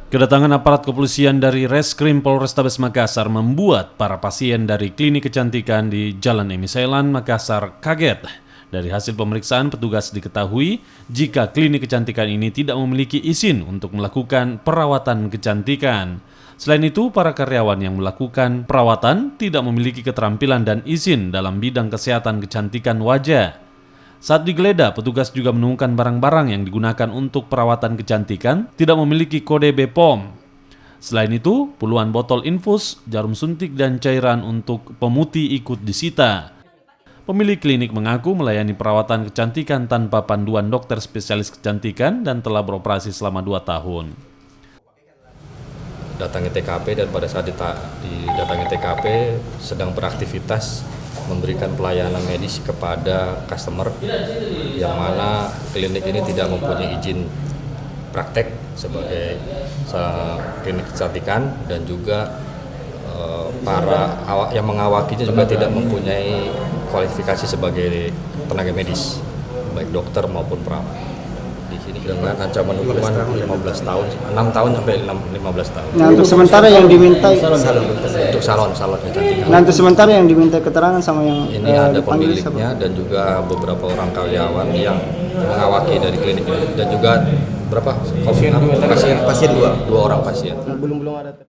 Kedatangan aparat kepolisian dari Reskrim Polrestabes Makassar membuat para pasien dari klinik kecantikan di Jalan Emi Sailan, Makassar kaget. Dari hasil pemeriksaan, petugas diketahui jika klinik kecantikan ini tidak memiliki izin untuk melakukan perawatan kecantikan. Selain itu, para karyawan yang melakukan perawatan tidak memiliki keterampilan dan izin dalam bidang kesehatan kecantikan wajah. Saat digeledah, petugas juga menemukan barang-barang yang digunakan untuk perawatan kecantikan tidak memiliki kode BPOM. Selain itu, puluhan botol infus, jarum suntik, dan cairan untuk pemutih ikut disita. Pemilik klinik mengaku melayani perawatan kecantikan tanpa panduan dokter spesialis kecantikan dan telah beroperasi selama 2 tahun. Datangi TKP dan pada saat didatangi TKP sedang beraktivitas memberikan pelayanan medis kepada customer yang mana klinik ini tidak mempunyai izin praktek sebagai klinik kecantikan dan juga para yang mengawakinya juga tidak mempunyai kualifikasi sebagai tenaga medis baik dokter maupun perawat. Di sini dengan ancaman hukuman 15 tahun, 6 tahun sampai 15 tahun. Nah, untuk sementara yang diminta untuk salon kecantikan. Nah, untuk sementara yang diminta keterangan sama yang ini ada pemiliknya dan juga beberapa orang karyawan yang mengawaki dari klinik ini dan juga berapa pasien dua orang pasien. belum ada